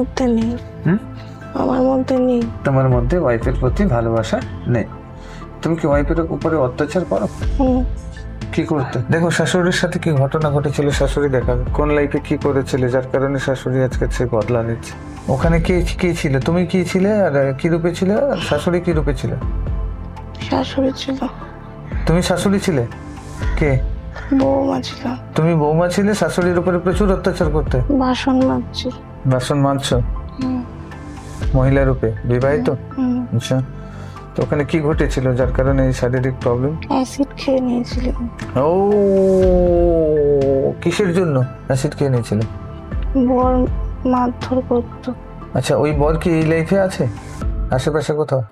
মধ্যে নেই। হুম? আমার মধ্যে নেই। তোমার মধ্যে ওয়াইফের প্রতি ভালোবাসা নেই। তুমি কি ওয়াইফের উপরে অত্যাচার করো? হুম। কি করতে? দেখো শাশুড়ির সাথে কি ঘটনা ঘটেছিল, শাশুড়ি দেখাবে কোন লাইফে কি করেছিলে যার কারণে শাশুড়ি আজকে সে বদলা নিচ্ছে। ওখানে কে কি ছিল? তুমি কি ছিলে আর কি রূপে ছিলে, আর শাশুড়ি কি রূপে ছিল? শাশুড়ি ছিল, তুমি শাশুড়ি ছিলে? কে? বৌমা ছিল। তুমি বৌমা ছিলে, শাশুড়ির উপরে প্রচুর অত্যাচার করতে। বাসন মাজছি। বাসন মাজছো হুম। মহিলা রূপে, বিবাহিত? হুম। আচ্ছা, তো ওখানে কি ঘটেছিল যার কারণে এই শারীরিক প্রবলেম? অ্যাসিড খেয়ে নিয়েছিলাম। ও, কিসের জন্য অ্যাসিড খেয়ে নিয়েছিল? বর মারধর করতো। আচ্ছা, ওই বর কি এই লাইফে আছে আশেপাশে কোথাও?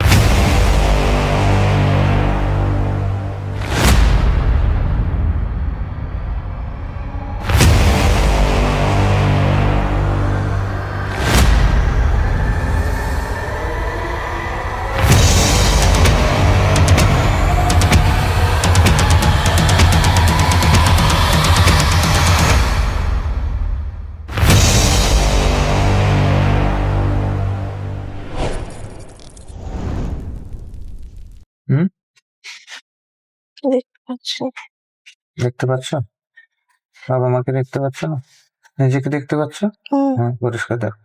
হুম, দেখতে পাচ্ছি। দেখতে পাচ্ছ? বাবা মাকে দেখতে পাচ্ছ না? নিজেকে দেখতে পাচ্ছ? হুম। হ্যাঁ, পরিষ্কার দেখো।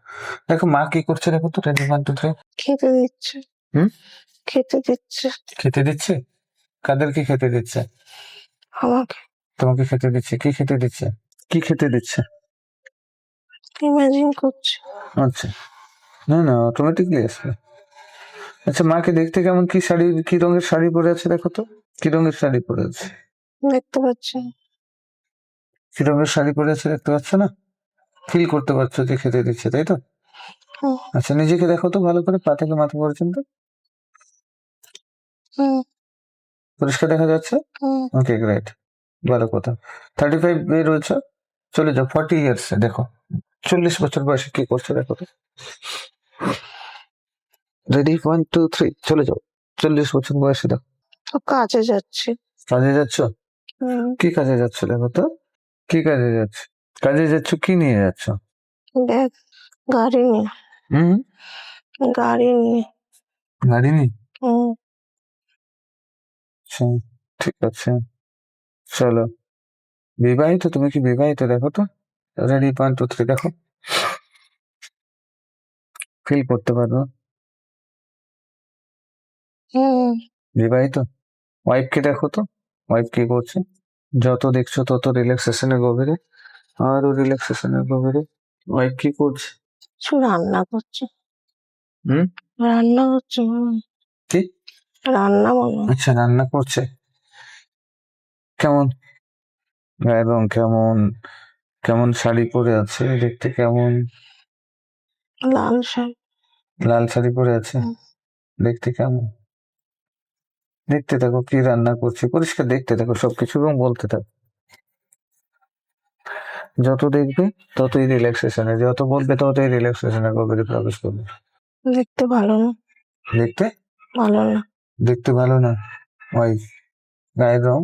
দেখো মা কি করছে, দেখো তো। রেডি, 1 2 3। খেতে দিচ্ছে। হুম? খেতে দিচ্ছে খেতে দিচ্ছে? কাদেরকে খেতে দিচ্ছে? আমাকে। তোমাকে খেতে দিচ্ছে? কি খেতে দিচ্ছে? কি খেতে দিচ্ছে? ইমাজিন করছে। আচ্ছা, না না, অটোমেটিকলি আসবে। আচ্ছা, মাকে দেখতে কেমন? কি শাড়ি, কি রঙের শাড়ি পরে আছে দেখো তো। কি রঙের শাড়ি পরে আছে? দেখতে পাচ্ছি। কি রঙের শাড়ি পরে আছে দেখতে পাচ্ছ না? ফিল করতে পারছো যে খেতে দিচ্ছে, তাই তো? হুম। আচ্ছা, নিজেকে দেখো তো ভালো করে, পা থেকে মাথা পর্যন্ত। হুম। পরিষ্কার দেখা যাচ্ছে? হুম। ওকে, গ্রেট, ভালো কথা। 35 এ রয়েছে, চলে যাও 40 ইয়ার্স এ। দেখো 40 বছর বয়সে কি করছে দেখো তো। রেডি, 1 2 3, চলে যাও 40 বছর বয়সে। দেখো তো কাজে যাচ্ছি। কাজে যাচ্ছ? হুম। কি কাজে যাচ্ছ দেখো তো। কি কাজে যাচ্ছ? কাজে যাচ্ছ, কি নিয়ে যাচ্ছ? ব্যাগ, গাড়ি নিয়ে। হুম, গাড়ি নিয়ে। গাড়ি নেই? হুম। আচ্ছা, ঠিক আছে, চলো। বিবাহিত? তুমি কি বিবাহিত দেখো তো। রেডি, 1 2 3, দেখো। ফিল করতে পারবো। হুম। বিবাহিত? ওয়াইফ কে দেখো তো, ওয়াইফ কি করছে। যত দেখছো তত রিল্যাক্সেশনের গভীরে, আরো রিল্যাক্সেশনের গভীরে। ওয়াইফ কি করছে? কিছু রান্না করছে। হুম? রান্না করছে। কি? রান্না মনে হয়। আচ্ছা, রান্না করছে। কেমন গায়ের রং, কেমন কেমন শাড়ি পরে আছে দেখতে কেমন? লাল শাড়ি। লাল শাড়ি পরে আছে হুম। দেখতে কেমন? দেখতে থাকো কি রান্না করছে, পরিষ্কার দেখতে থাকো সবকিছু এবং বলতে থাকো। যত দেখবে ততই রিল্যাক্সেশনে, যত বলবে ততই রিল্যাক্সেশনের গভীরে প্রবেশ করবে। দেখতে ভালো না। দেখতে ভালো না। দেখতে ভালো না? ওই গায়ের রং,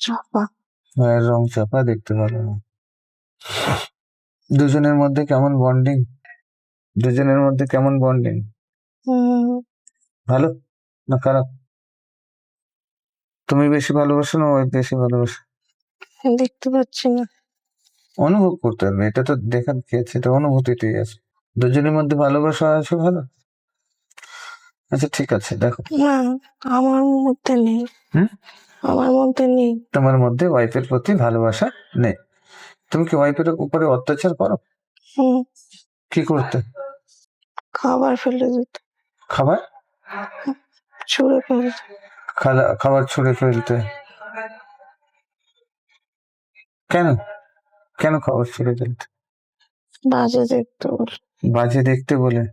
চাপা। গায়ের রং চাপা, দেখতে ভালো না। দুজনের মধ্যে কেমন বন্ডিং? দুজনের মধ্যে কেমন বন্ডিং? হুম। ভালো না খারাপ? তুমি বেশি ভালোবাসো না ওই বেশি ভালোবাসো? দেখতে পাচ্ছি না। অনুভব করতে হবে, এটা তো দেখার কি আছে, এটা অনুভূতিতেই আছে। দুজনের মধ্যে ভালোবাসা আছে, ভালো। আচ্ছা, ঠিক আছে, দেখো। না, আমার মধ্যে নেই। হুম? আমার মধ্যে নেই। তোমার মধ্যে ওয়াইফের প্রতি ভালোবাসা নেই। তুমি কি ওয়াইফের উপরে অত্যাচার করো? হুম। কি করতে? খাবার ফেলে দিত। খাবার? ছুঁড়ে ফেলত। খাবার ছুঁড়ে ফেলতে? কেন? কেন খাবার ছুঁড়ে ফেলতে? বাজে দেখতে বলে। বাজে দেখতে বলে?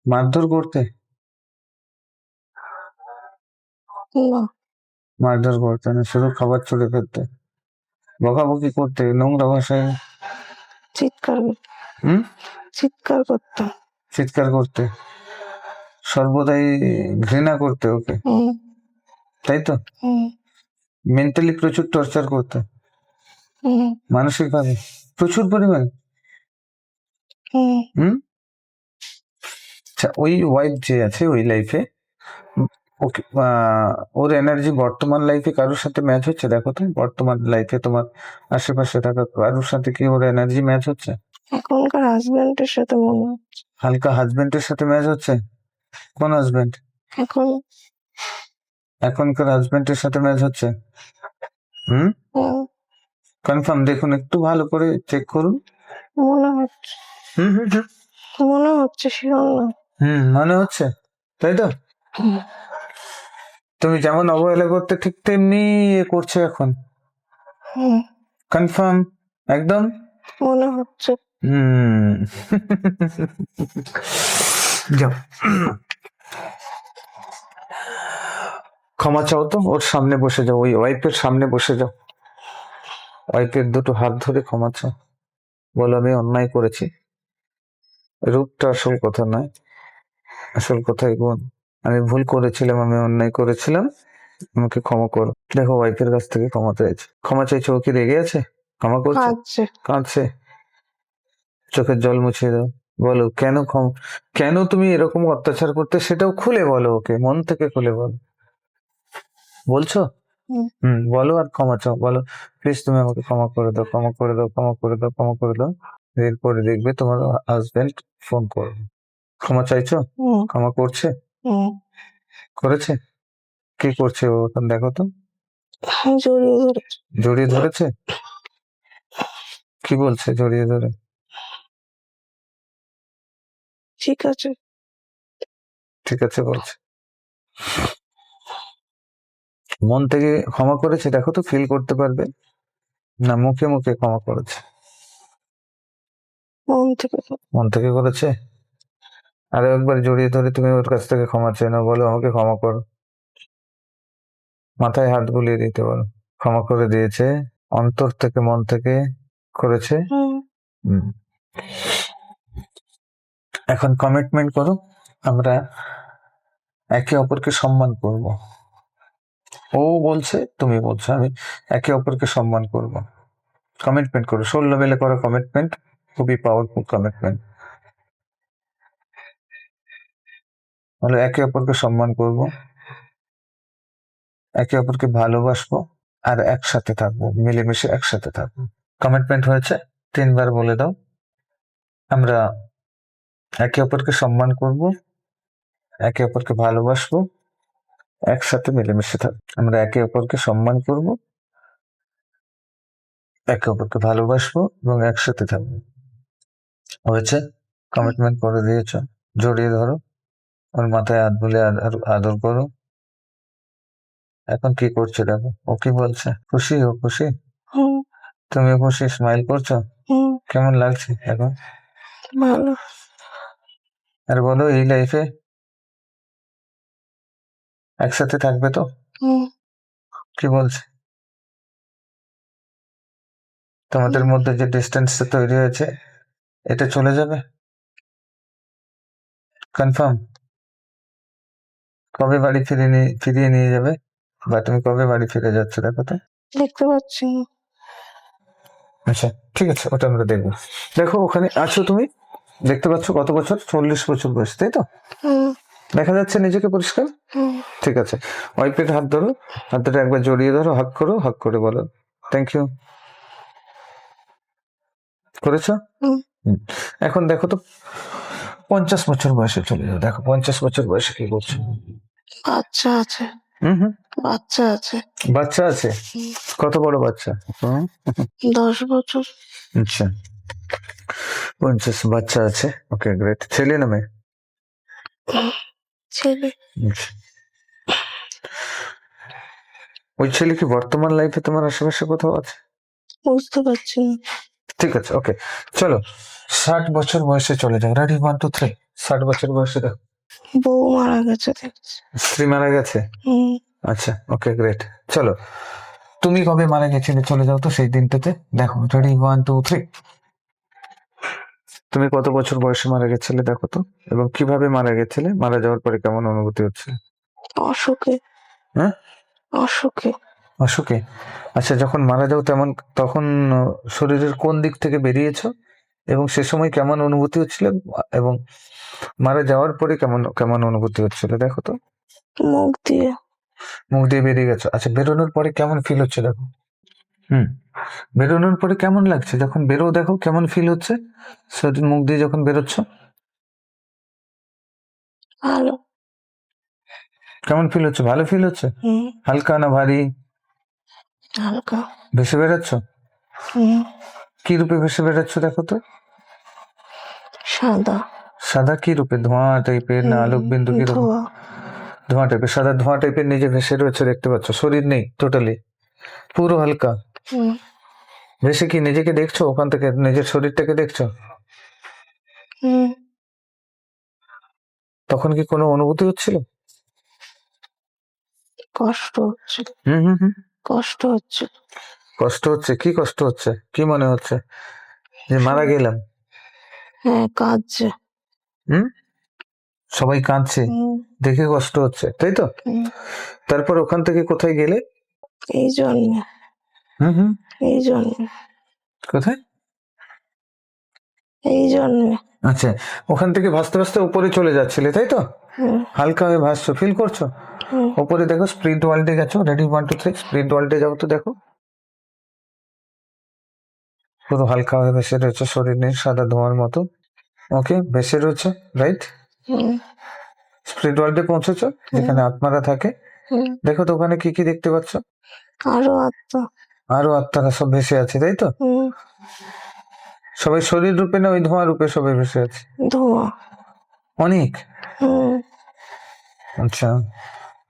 মারধর করতে? না, মারধর করতে না, শুধু খাবার ছুঁড়ে ফেলতে, বকাবকি করতে, নোংরা ভাষায়। চিৎকার করত। হুম? চিৎকার করতাম। চিৎকার করতে, সর্বদাই ঘৃণা করতে ওকে, হুম। তাই তো? হুম। মেন্টালি প্রচুর টর্চার করতে। হুম মানসিক ভাবে প্রচুর পরিমাণ। হুম হুম। আচ্ছা, ওই ওয়াইফ যে আছে ওই লাইফে, ওকে, ওর এনার্জি বর্তমান লাইফে কারোর সাথে ম্যাচ হচ্ছে? দেখো তো বর্তমান লাইফে তোমার আশেপাশে থাকা কারোর সাথে কি ওর এনার্জি ম্যাচ হচ্ছে? এখনকার হাজবেন্ডের সাথে মনে হচ্ছে। হালকা হাজবেন্ডের সাথে ম্যাচ হচ্ছে? কোন হাজবেন্ড? এখন এখনকার হাজবেন্ডের সাথে ম্যাচ হচ্ছে? হুম, হুম, কনফার্ম? দেখুন, একটু ভালো করে চেক করুন। মনে হচ্ছে, হুম হুম হুম মনে হচ্ছে, শিওর না। মনে হচ্ছে, তাই তো? হুম তুমি যেমন অবহেলা করতে ঠিক তেমনি এ করছে এখন। হুম, কনফার্ম? একদম? মনে হচ্ছে। হুম। যাও, ক্ষমা চাও তো, ওর সামনে বসে যাও, ওই ওয়াইফের সামনে বসে যাও, ওয়াইফের দুটো হাত ধরে ক্ষমা চাও, বলো আমি অন্যায় করেছি। রূপটা আসল কথা নয়, আসল কথাই গুণ। আমি ভুল করেছিলাম, আমি অন্যায় করেছিলাম, আমাকে ক্ষমা করো। দেখো, ওয়াইফের কাছ থেকে ক্ষমা চাইছে, ক্ষমা চাইছে। ও কি রেগে আছে? ক্ষমা করছে? কাঁদছে। কাঁদছে? চোখের জল মুছিয়ে দাও, বলো কেন কেন তুমি এরকম অত্যাচার করতে, সেটাও খুলে বলো, ওকে মন থেকে খুলে বলো। বলছো? হুম বলো, আর ক্ষমা চাও, বলো প্লিজ তুমি আমাকে ক্ষমা করে দাও, ক্ষমা করে দাও, ক্ষমা করে দাও, ক্ষমা করে দাও। এরপরে দেখবে তোমার হাজবেন্ড ফোন করবে। ক্ষমা চাইছো? হুম ক্ষমা করছে? হুম, করেছে? কি করছে ও এখন, দেখো তো। জড়িয়ে ধরেছে। জড়িয়ে ধরেছে? কি বলছে জড়িয়ে ধরে? ঠিক আছে। ঠিক আছে বলছে? মন থেকে ক্ষমা করেছে? দেখো তো, ফিল করতে পারবে? না মুখে মুখে ক্ষমা করেছে? মন থেকে। মন থেকে করেছে? আরো একবার জড়িয়ে ধরে তুমি ওর কাছ থেকে ক্ষমা চেয়ে নাও, বলো আমাকে ক্ষমা করো, মাথায় হাত বুলিয়ে দিতে বলো। ক্ষমা করে দিয়েছে, অন্তর থেকে, মন থেকে করেছে। হুম হুম। এখন কমিটমেন্ট করো, আমরা একে অপরকে সম্মান করব। ও বলছে, তুমি বলছো, আমি একে অপরকে সম্মান করব। কমিটমেন্ট করো, সোল লেভেলে করা কমিটমেন্ট খুবই পাওয়ারফুল কমিটমেন্ট। বলো একে অপরকে সম্মান করব, একে অপরকে ভালোবাসবো, আর একসাথে থাকবো, মিলেমিশে একসাথে থাকবো। কমিটমেন্ট হয়েছে? 3বার বলে দাও। আমরা একে অপরকে সম্মান করব, একে অপরকে ভালোবাসবো, একসাথে মিলেমিশে থাকবো। আমরা একে অপরকে সম্মান করব, একে অপরকে ভালোবাসবো এবং একসাথে থাকবো। হয়েছে? কমিটমেন্ট করে দিয়েছো? জড়িয়ে ধরো, ওর মাথায় হাত বুলিয়ে আদর করো। এখন কি করছে দেখো, ও কি বলছে? খুশি? ও খুশি? হুম তুমিও খুশি? স্মাইল করছো? হুম, কেমন লাগছে এখন? ভালো। আর বলো, এই লাইফে একসাথে থাকবে তো? হুম কি বলছে? তোমাদের মধ্যে যে ডিস্টেন্সটা তৈরি হয়েছে, এটা চলে যাবে? কনফার্ম? কবে বাড়ি ফিরিয়ে নিয়ে যাবে, বা তুমি কবে বাড়ি ফিরে যাচ্ছ দেখো তো? দেখতে পাচ্ছি না। আচ্ছা, ঠিক আছে, ওটা আমরা দেখবো। দেখো, ওখানে আছো তুমি, দেখতে পাচ্ছ কত বছর? 40 বছর বয়স, তাই তো? হুম দেখা যাচ্ছে নিজেকে পরিষ্কার? হুম ঠিক আছে, ওয়াইফের হাত ধরো, হাত ধরে একবার জড়িয়ে ধরো, হাক করো, হাক করে বলো থ্যাংক ইউ। করেছো? হুম, হুম। এখন দেখো তো, 50 বছর বয়সে চলে যাও, দেখো 50 বছর বয়সে কি করছো? বাচ্চা আছে। হুম। বাচ্চা আছে। বাচ্চা আছে? হুম, কত বড় বাচ্চা? 10 বছর। আচ্ছা, 50 বাচ্চা আছে, ওকে গ্রেট। ছেলে না মেয়ে? ছেলে। আচ্ছা। ওই ছেলে কি বর্তমান লাইফে তোমার আশেপাশে কোথাও আছে? বুঝতে পারছি না। ঠিক আছে, ওকে, চলো 60 বছর বয়সে চলে যাও। রেডি, 1 2 3। 60 বছর বয়সে দেখো, বউ মারা গেছে দেখছি। স্ত্রী মারা গেছে? হুম আচ্ছা, ওকে গ্রেট। চলো, তুমি কবে মারা গেছিলে চলে যাও তো সেই দিনটাতে, দেখো। রেডি, 1 2 3। তুমি কত বছর বয়সে মারা গেছিলে দেখো তো, এবং কিভাবে মারা গেছিলে, মারা যাওয়ার পরে কেমন অনুভূতি হচ্ছে? অসুখে। হ্যাঁ? অসুখে। অসুখে। আচ্ছা, যখন মারা যাও তখন শরীরের কোন দিক থেকে বেরিয়েছো এবং সে সময় কেমন অনুভূতি হচ্ছিল এবং মারা যাওয়ার পরে কেমন কেমন অনুভূতি হচ্ছিল দেখো তো। মুখ দিয়ে। মুখ দিয়ে বেরিয়ে গেছো। আচ্ছা, বেরোনোর পরে কেমন ফিল হচ্ছে দেখো। বেরোনোর পরে কেমন লাগছে যখন বেরো, দেখো কেমন ফিল হচ্ছে শরীর মুখ দিয়ে যখন বেরোচ্ছ। ভালো। কেমন ফিল হচ্ছে? ভালো ফিল হচ্ছে? হালকা না ভারী? হালকা। ভেসে বেড়াচ্ছ? কি রূপে ভেসে বেড়াচ্ছ দেখো তো। সাদা। সাদা কি রূপে? ধোঁয়া টাইপের না আলোক বিন্দু? কি রূপে? ধোঁয়া। ধোঁয়া টাইপের, সাদা ধোঁয়া টাইপের নিজে ভেসে রয়েছে দেখতে পাচ্ছ। শরীর নেই টোটালি, পুরো হালকা। ভেসে কি নিজেকে দেখছো ওখান থেকে? নিজের শরীরটাকে দেখছো? তখন কি কোনো অনুভূতি হচ্ছিল? কষ্ট হচ্ছিল। কষ্ট হচ্ছিল। কষ্ট হচ্ছে? কি কষ্ট হচ্ছে? কি মনে হচ্ছে? যে মারা গেলাম? হ্যাঁ, কাঁদছে। সবাই কাঁদছে দেখে কষ্ট হচ্ছে, তাই তো? তারপর ওখান থেকে কোথায় গেলে? এই জন্য। এই জন্য। কোথায়? এই জন্য। আচ্ছা, ওখান থেকে ভাসতে ভাসতে উপরে চলে যাচ্ছিলে, তাই তো? হালকা হয়ে ভাসছো, ফিল করছো? উপরে দেখো, স্প্রিট ওয়ার্ল্ডে গেছো। রেডি 1 2 3, স্প্রিট ওয়ার্ল্ডে যাও তো দেখো। পুরো হালকা হয়ে ভেসে রয়েছে, শরীর নেই, সাদা ধোঁয়ার মতো। ওকে, ভেসে রয়েছে, রাইট? স্প্রিট ওয়ার্ল্ডে পৌঁছেছো, যেখানে আত্মারা থাকে। দেখো তো ওখানে কি কি দেখতে পাচ্ছ? আরো আত্মা। আরো আত্মারা সব ভেসে আছে, তাই তো? সবাই শরীর রূপে না ওই ধোঁয়া রূপে সবাই ভেসে আছে? ধোঁয়া। অনেক। আচ্ছা,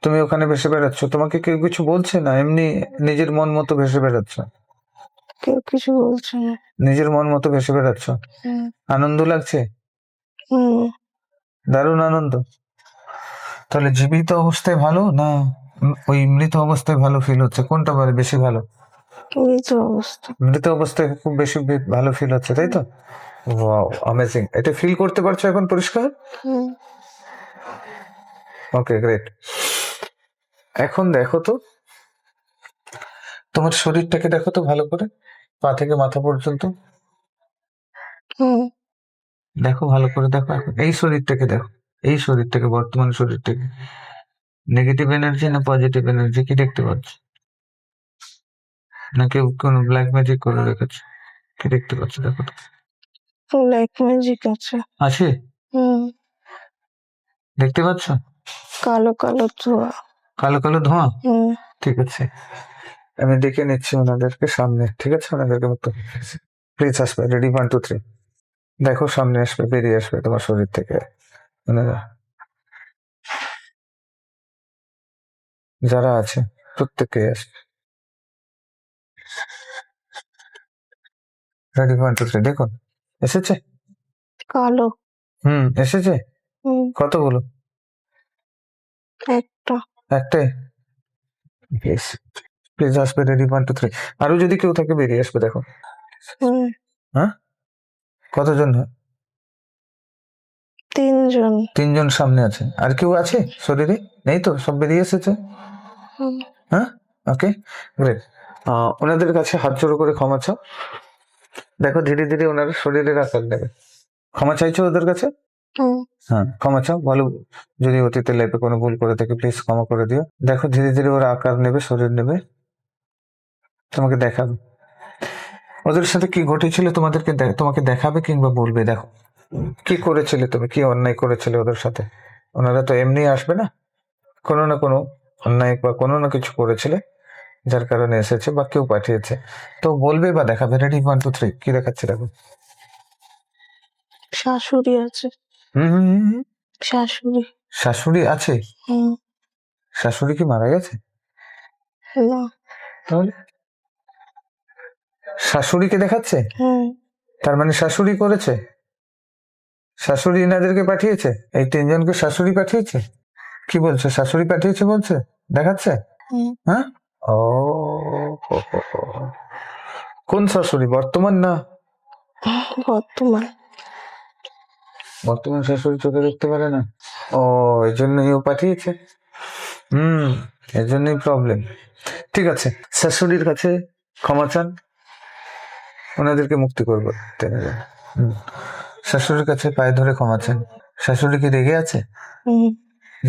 তুমি ওখানে ভেসে বেড়াচ্ছ, তোমাকে কেউ কিছু বলছে না? এমনি নিজের মন মতো ভেসে বেড়াচ্ছ? কেউ কিছু বলছে না। নিজের মন মতো ভেসে বেড়াচ্ছ। আনন্দ লাগছে? দারুণ আনন্দ। তাহলে জীবিত অবস্থায় ভালো না ওই মৃত অবস্থায় ভালো ফিল হচ্ছে? কোনটা বেশি ভালো? মৃত অবস্থা। মৃত অবস্থায় খুব বেশি ভালো ফিল হচ্ছে, তাই তো? Wow, amazing. এটা ফিল করতে পারছো এখন পরিষ্কার? ওকে, গ্রেট। এখন দেখো তো তোমার শরীরটাকে, দেখো তো ভালো করে, পা থেকে মাথা পর্যন্ত দেখো, ভালো করে দেখো। এখন এই শরীরটাকে দেখো, এই শরীরটাকে, বর্তমান শরীরটাকে। নেগেটিভ এনার্জি না পজিটিভ এনার্জি, কি দেখতে পাচ্ছ? না কেউ কোনো ব্ল্যাক ম্যাজিক করে রেখেছে? কি দেখতে পাচ্ছ দেখো তো। ব্ল্যাক ম্যাজিক আছে। আছে? দেখতে পাচ্ছ? কালো কালো ধোঁয়া। কালো কালো ধোঁয়া? ঠিক আছে, আমি ডেকে নিচ্ছি ওনাদেরকে সামনে, ঠিক আছে? ওনাদেরকে মুক্ত প্লিজ আসবে। রেডি 1 2 3, দেখো সামনে আসবে, বেরিয়ে আসবে তোমার শরীর থেকে ওনারা। যারা আছে প্রত্যেকে আসবে। রেডি 1 2 3, দেখুন এসেছে। কালো। এসেছে। কতগুলো? একটা। একটাই? বেশ, প্লিজ আসবে। রেডি 1 2 3, আরো যদি কেউ থাকে বেরিয়ে আসবে দেখো। হ্যাঁ, কতজন? 3 জন। 3 জন সামনে আছে। আর কেউ আছে শরীরে? নেই তো, সব বেরিয়ে এসেছে। হ্যাঁ, ওকে, গ্রেট। ওনাদের কাছে হাত জোড়ো করে ক্ষমা চাও। দেখো ধীরে ধীরে ওনারা শরীরের আকার নেবে। ক্ষমা চাইছো ওদের কাছে? হ্যাঁ, ক্ষমা চাও, বলো যদি অতীতের লাইফে কোনো ভুল করে থাকে প্লিজ ক্ষমা করে দিও। দেখো ধীরে ধীরে ওরা আকার নেবে, শরীর নেবে, তোমাকে দেখাবে। ওদের সাথে কি ঘটেছিল তোমাকে দেখাবে কিংবা বলবে। দেখো কি করেছিলে তুমি, কি অন্যায় করেছিলে ওদের সাথে। ওনারা তো এমনি আসবে না, কোনো না কোনো অন্যায় বা কোনো না কিছু করেছিলে যার কারণে এসেছে বা কেউ পাঠিয়েছে, তো বলবে বা দেখাবে। রেডি 1 2 3, কি দেখাচ্ছে দেখো। শাশুড়ি আছে। শাশুড়ি। শাশুড়ি আছে? শাশুড়ি কি মারা গেছে? না। তাহলে শাশুড়িকে দেখাচ্ছে? তার মানে শাশুড়ি করেছে, শাশুড়ি এনাদেরকে পাঠিয়েছে। এই 3জনকে শাশুড়ি পাঠিয়েছে? কি বলছে? শাশুড়ি পাঠিয়েছে বলছে, দেখাচ্ছে? হ্যাঁ, ও কোন শাশুড়ি? বর্তমান না? বর্তমান। বর্তমান শাশুড়ি চোখে দেখতে পারে না? ও, এই জন্যই ও পাঠিয়েছে। এই জন্যই প্রবলেম। ঠিক আছে, শাশুড়ির কাছে ক্ষমা চান, ওনাদেরকে মুক্তি করবো। শাশুড়ির কাছে পায়ে ধরে ক্ষমা চান। শাশুড়ি কি রেগে আছে?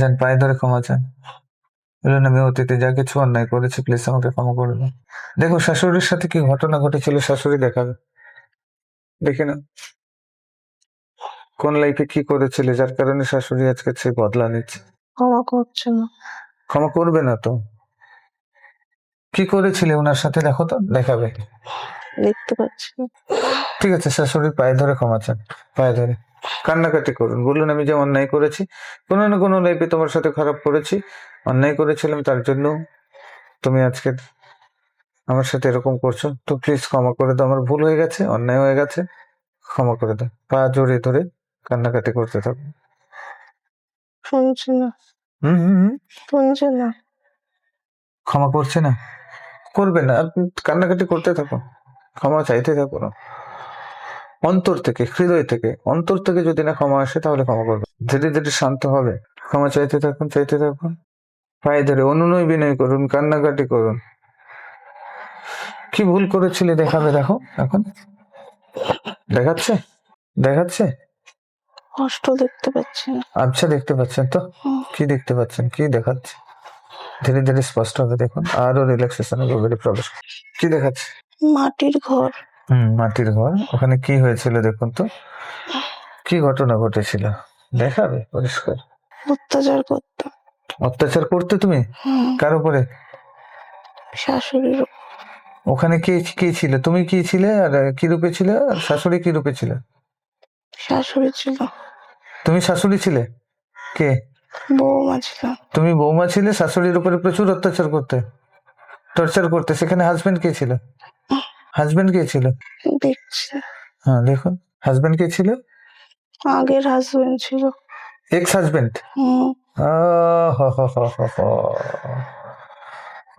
যান পায়ে ধরে ক্ষমা চান, বলুন আমি অতীতে যা কিছু অন্যায় করেছি প্লিজ আমাকে ক্ষমা করে দিন। দেখো শাশুড়ির সাথে কি ঘটনা ঘটেছিল শাশুড়ি দেখাবে, দেখে না কোন লাইফে কি করেছিলে যার কারণে শাশুড়ি আজকে সে বদলা নিচ্ছে। ক্ষমা করছে না। ক্ষমা করবে না তো? কি করেছিলে ওনার সাথে দেখো তো, দেখাবে। দেখতে পাচ্ছি না। ঠিক আছে, শাশুড়ির পায়ে ধরে ক্ষমা চান, পায়ে ধরে কান্নাকাটি করুন, বলুন আমি যে অন্যায় করেছি, কোনো না কোনো লাইফে তোমার সাথে খারাপ করেছি, অন্যায় করেছিলাম, তার জন্য তুমি আজকে আমার সাথে এরকম করছো, তো প্লিজ ক্ষমা করে দাও, আমার ভুল হয়ে গেছে, অন্যায় হয়ে গেছে, ক্ষমা করে দাও। পা জড়িয়ে ধরে কান্নাকাটি করতে থাকো। শুনছে না। হুম হুম হুম। শুনছে না। ক্ষমা করছে না, করবে না, আপনি কান্নাকাটি করতে থাকো, ক্ষমা চাইতে থাকো না, অন্তর থেকে, হৃদয় থেকে, অন্তর থেকে যদি না ক্ষমা আসে তাহলে ক্ষমা করবে, ধীরে ধীরে শান্ত হবে, ক্ষমা চাইতে থাকুন, চাইতে থাকুন, পায়ে ধরে অনুনয় বিনয় করুন, কান্নাকাটি করুন। কি ভুল করেছিলে দেখাবে, দেখো এখন দেখাচ্ছে, দেখাচ্ছে। কষ্ট দেখতে পাচ্ছি না। আচ্ছা দেখতে পাচ্ছেন তো, কি দেখতে পাচ্ছেন, কি দেখাচ্ছে, ধীরে ধীরে স্পষ্ট হবে দেখুন, আরো রিল্যাক্সেশনে গভীরে প্রবেশ করুন। কি দেখাচ্ছে? মাটির ঘর। মাটির ঘর, ওখানে কি হয়েছিল দেখুন তো, কি ঘটনা ঘটেছিল দেখাবে পরিষ্কার। অত্যাচার করতো। অত্যাচার করতে তুমি? কার উপরে? শাশুড়ির উপর। ওখানে কে কি ছিল, তুমি কি ছিলে আর কি রূপে ছিলে, আর শাশুড়ি কি রূপে ছিল? শাশুড়ি ছিল। তুমি শাশুড়ি ছিলে? কে? বৌমা ছিল। তুমি বৌমা ছিলে, শাশুড়ির উপরে প্রচুর অত্যাচার করতে, টর্চার করতে, সেখানে হাজবেন্ড কে ছিল? হাজবেন্ড কে ছিল? দেখছি। হ্যাঁ দেখুন, হাজবেন্ড কে ছিল? আগের হাজবেন্ড ছিল। Ex husband?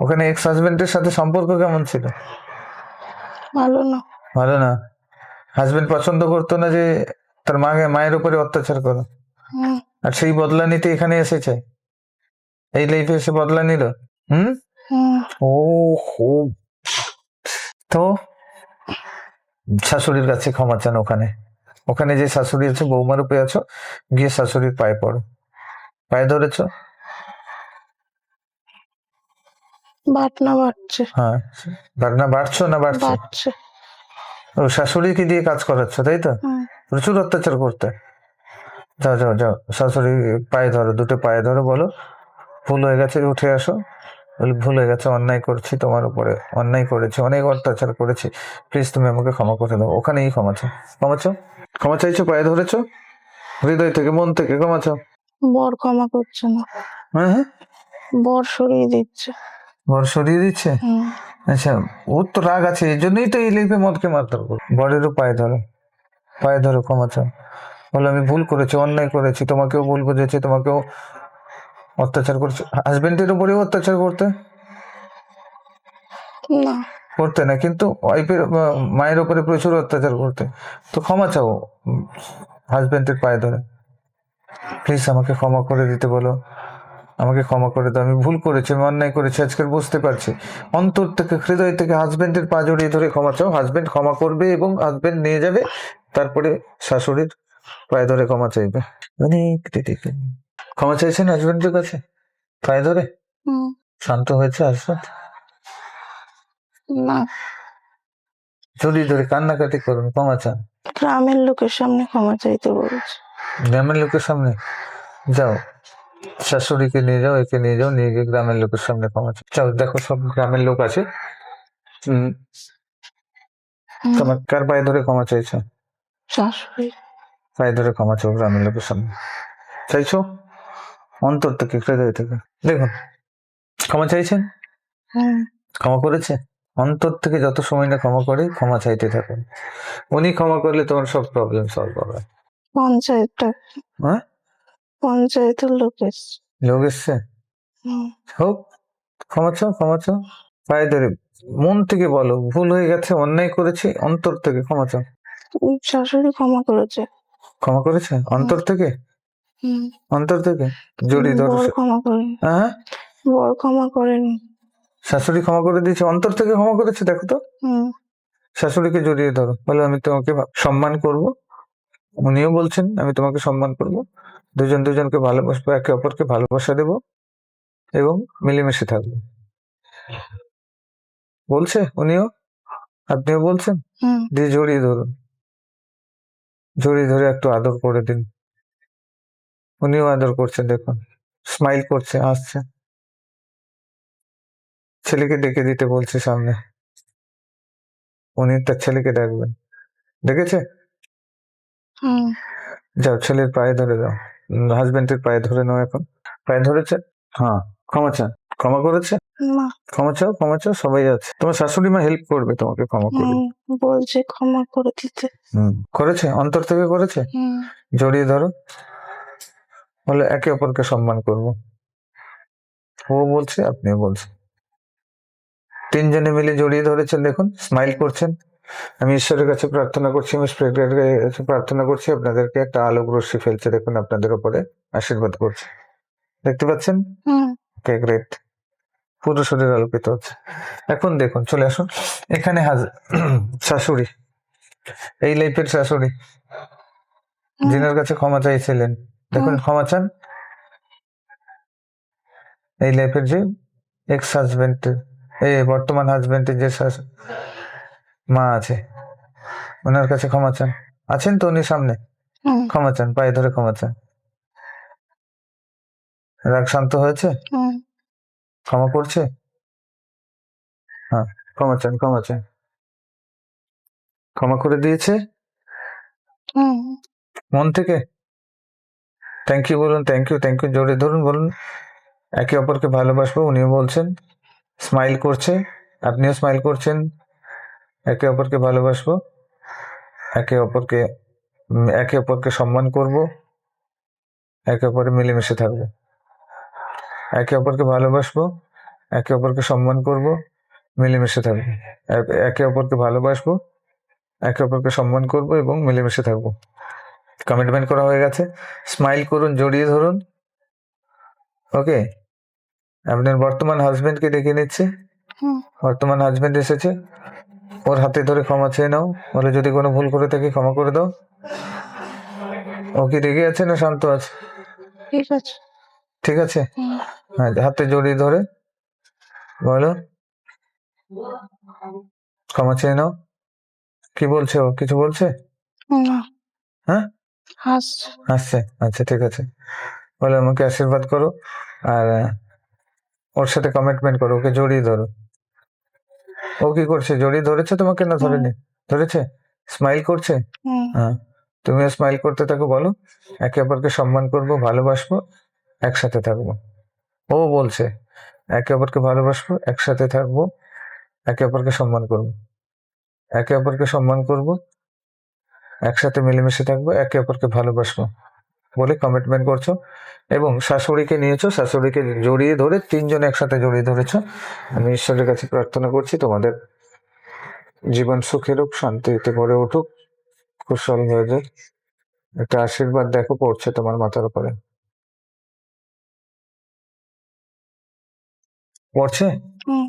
ওখানে এক্স হাজবেন্ডের সাথে সম্পর্ক কেমন ছিল? ভালো না। ভালো না? হাজবেন্ড পছন্দ করতো না যে তার মায়ের উপরে অত্যাচার করো, আর সেই বদলা নিতে এখানে এসেছে, এই লাইফে এসে বদলা নিল। ও হো, তো শাশুড়ির কাছে ক্ষমা চান, ওখানে ওখানে যে শাশুড়ি আছে, বৌমা রূপে আছো, গিয়ে শাশুড়ির পায়ে পড়ো, পায়ে ধরেছো? বাটনা বাড়ছে। হ্যাঁ, না বাড়ছো না বাড়ছে? বাড়ছে। ও শাশুড়িকে দিয়ে কাজ করাচ্ছ তাই তো, প্রচুর অত্যাচার করতে। যাও যাও যাও, শাশুড়ি পায়ে ধরো, দুটো পায়ে ধরো, বলো ভুল হয়ে গেছে, উঠে আসো, বলি ভুল হয়ে গেছে, অন্যায় করছি তোমার উপরে, অন্যায় করেছি, অনেক অত্যাচার করেছি, প্লিজ তুমি আমাকে ক্ষমা করে দাও। ওখানেই ক্ষমা চাও, ক্ষমা চাও, ক্ষমা চাইছো, পায়ে ধরেছো, হৃদয় থেকে, মন থেকে ক্ষমা চাও। বর ক্ষমা করছে না। হ্যাঁ হ্যাঁ, বর সরিয়ে দিচ্ছে। বর সরিয়ে দিচ্ছে? আচ্ছা, ওর তো রাগ আছে, এই জন্যই তো এই লাইফে মদকে মারধর করো। বরেরও পায়ে ধরো, পায়ে ধরো, ক্ষমা চাও, বলো আমি ভুল করেছি, অন্যায় করেছি, তোমাকেও ভুল বুঝেছি, তোমাকেও অত্যাচার করছে। হাজবেন্ডের উপরেও অত্যাচার করতে? না। করতে না, কিন্তু ওয়াইফের মায়ের উপরে প্রচুর অত্যাচার করতে, তো ক্ষমা চাও হাজবেন্ডের পায়ে ধরে, প্লিজ আমাকে ক্ষমা করে দিতে বলো, আমাকে ক্ষমা করে দাও, আমি ভুল করেছি, আমি অন্যায় করেছি, আজকের বুঝতে পারছি, অন্তর থেকে, হৃদয় থেকে হাজবেন্ডের পা জড়িয়ে ধরে ক্ষমা চাও। হাজবেন্ড ক্ষমা করবে এবং হাজবেন্ড নিয়ে যাবে, তারপরে শাশুড়ির পায়ে ধরে ক্ষমা চাইবে। অনেক ক্ষমা চাইছেন হাজবেন্ডের কাছে পায়ে ধরে? শান্ত হয়েছে হাজবেন্ড? না। জড়িয়ে ধরে কান্নাকাটি করুন, ক্ষমা চান। গ্রামের লোকের সামনে ক্ষমা চাইতে বলছে। গ্রামের লোকের সামনে যাও, শাশুড়িকে নিয়ে যাও, একে নিয়ে যাও, নিয়ে গিয়ে গ্রামের লোকের সামনে ক্ষমা চাও। দেখো সব গ্রামের লোক আছে, তোমার কার পায়ে ধরে ক্ষমা চাইছো? শাশুড়ি পায়ে ধরে ক্ষমা চাও গ্রামের লোকের সামনে, চাইছো অন্তর থেকে, হৃদয় থেকে, দেখুন ক্ষমা চাইছেন, ক্ষমা করেছে, অন্তর থেকে যত সময় না ক্ষমা করে, ক্ষমা চাইতে থাকুন, উনি ক্ষমা করলে তোমার সব প্রবলেম সলভ হবে। পঞ্চায়েতটা, হ্যাঁ, পঞ্চায়েতের লোক এসছে। লোক এসছে, হোক, ক্ষমা চাও, ক্ষমা চাও, পায়ে ধরে মন থেকে বলো ভুল হয়ে গেছে, অন্যায় করেছি, অন্তর থেকে ক্ষমা চাও। শাশুড়ি ক্ষমা করেছে। ক্ষমা করেছে অন্তর থেকে? অন্তর থেকে জড়িয়ে ধরো। বর ক্ষমা করেনি। হ্যাঁ, বর ক্ষমা করেনি। শাশুড়ি ক্ষমা করে দিয়েছে, অন্তর থেকে ক্ষমা করেছে, দেখো তো। হুম শাশুড়িকে জড়িয়ে ধরো, বলে আমি তোমাকে সম্মান করব। উনিও বলছেন আমি তোমাকে সম্মান করব, দুজন দুজনকে ভালোবাসবো, একে অপরকে ভালোবাসা দেব এবং মিলেমিশে থাকবো। বলছে উনিও, আপনিও বলছেন। হুম দিয়ে জড়িয়ে ধরুন, জড়িয়ে ধরে একটু আদর করে দিন। উনিও আদর করছেন, দেখুন স্মাইল করছে, হাসছে। ছেলেকে ডেকে দিতে বলছে সামনে, উনি তার ছেলেকে ডাকবেন। দেখেছে? হুম যাও ছেলের পায়ে ধরে দাও, হাজবেন্ডের পায়ে ধরে নাও এখন। পায়ে ধরেছে? হ্যাঁ। ক্ষমা চান? ক্ষমা করেছে? না ক্ষমা চাও, ক্ষমা চাও, সবাই আছে। তোমার শাশুড়ি মা হেল্প করবে তোমাকে ক্ষমা করে। বলছে ক্ষমা করে দিতে। করেছে, অন্তর থেকে করেছে। হুম জড়িয়ে ধরো, বলে একে অপরকে সম্মান করব। ও বলছে, আপনিও বলছেন, তিনজনে মিলে জড়িয়ে ধরেছেন, দেখুন স্মাইল করছেন। আমি ঈশ্বরের কাছে প্রার্থনা করছি, আমি স্পিরিটের কাছে প্রার্থনা করছি, আপনাদেরকে একটা আলোক রশ্মি ফেলছে, দেখুন আপনাদের উপরে আশীর্বাদ করছে, দেখতে পাচ্ছেন? হুম ওকে, গ্রেট। পুরো শরীর আলোকিত হচ্ছে। এখন দেখুন, চলে আসুন এখানে। শাশুড়ি, এই লাইফের শাশুড়ি, হুম যিনার কাছে ক্ষমা চাইছিলেন, দেখুন ক্ষমা চান। এই লাইফের যে এক্স হাজবেন্ডের, এই বর্তমান হাজবেন্ডের যে মা আছে, ওনার কাছে ক্ষমা চান। আছেন তো উনি সামনে? হুম ক্ষমা চান, পায়ে ধরে ক্ষমা চান। রাগ শান্ত হয়েছে? হুম ক্ষমা করছে? হ্যাঁ, ক্ষমা চান, ক্ষমা চান। ক্ষমা করে দিয়েছে হুম মন থেকে। থ্যাংক ইউ বলুন, থ্যাংক ইউ, থ্যাংক ইউ জোরে ধরুন, বলুন একে অপরকে ভালোবাসবো। উনিও বলছেন, স্মাইল করছে, আপনিও স্মাইল করছেন। একে অপরকে ভালোবাসবো, একে অপরকে একে অপরকে সম্মান করব, একে অপরে মিলেমিশে থাকবো। একে অপরকে ভালোবাসবো, একে অপরকে সম্মান করব, মিলেমিশে থাকবো। একে অপরকে ভালোবাসবো, একে অপরকে সম্মান করব এবং মিলেমিশে থাকবো। কমিটমেন্ট করা হয়ে গেছে। স্মাইল করুন, জড়িয়ে ধরুন। ওকে, আপনার বর্তমান হাজবেন্ডকে ডেকে নিচ্ছে। হুম বর্তমান হাজবেন্ড এসেছে, ওর হাতে ধরে ক্ষমা চেয়ে নাও, বলে যদি কোনো ভুল করে থাকি ক্ষমা করে দাও। ও কি রেগে আছে না শান্ত আছে? ঠিক আছে। ঠিক আছে। হুম হ্যাঁ, হাতে জড়িয়ে ধরে বলো ক্ষমা চেয়ে নাও। কি বলছে ও, কিছু বলছে? না হ্যাঁ, হাসছে। হাসছে। আচ্ছা ঠিক আছে, বলে আমাকে আশীর্বাদ করো আর ওর সাথে কমিটমেন্ট করো, ওকে জড়িয়ে ধরো। ও কি করছে, জড়িয়ে ধরেছে তোমাকে না ধরেনি? ধরেছে, স্মাইল করছে। হুম হ্যাঁ, তুমিও স্মাইল করতে থাকো, বলো একে অপরকে সম্মান করবো, ভালোবাসবো, একসাথে থাকবো। ও বলছে একে অপরকে ভালোবাসবো, একসাথে থাকবো, একে অপরকে সম্মান করবো, একে অপরকে সম্মান করবো, একসাথে মিলেমিশে থাকবো, একে অপরকে ভালোবাসবো বলে কমিটমেন্ট করছো। এবং শাশুড়িকে নিয়েছো, শাশুড়িকে জড়িয়ে ধরে তিনজন একসাথে জড়িয়ে ধরেছো। আমি ঈশ্বরের কাছে প্রার্থনা করছি তোমাদের জীবন সুখের হোক, শান্তিতে ভরে উঠুক, কুশল হয়ে যাক। একটা আশীর্বাদ দেখো পড়ছে তোমার মাথার উপরে, পড়ছে, হুম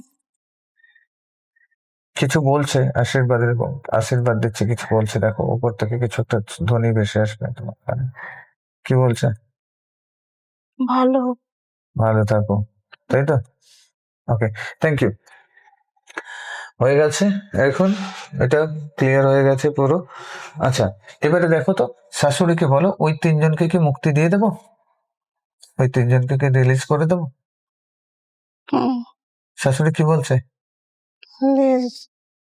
কিছু বলছে আশীর্বাদের, আশীর্বাদ দিচ্ছে, কিছু বলছে, দেখো উপর থেকে কিছু একটা ধ্বনি ভেসে আসবে তোমার কানে। কি বলছে? ভালো। ভালো থাকো, তাই তো? ওকে, থ্যাংক ইউ। হয়ে গেছে এখন, এটা ক্লিয়ার হয়ে গেছে পুরো। আচ্ছা, এবারে দেখো তো, শাশুড়িকে বলো ওই তিনজনকে কি মুক্তি দিয়ে দেবো, ওই তিনজনকে কি রিলিজ করে দেবো? হুম শাশুড়ি কি বলছে? প্লিজ।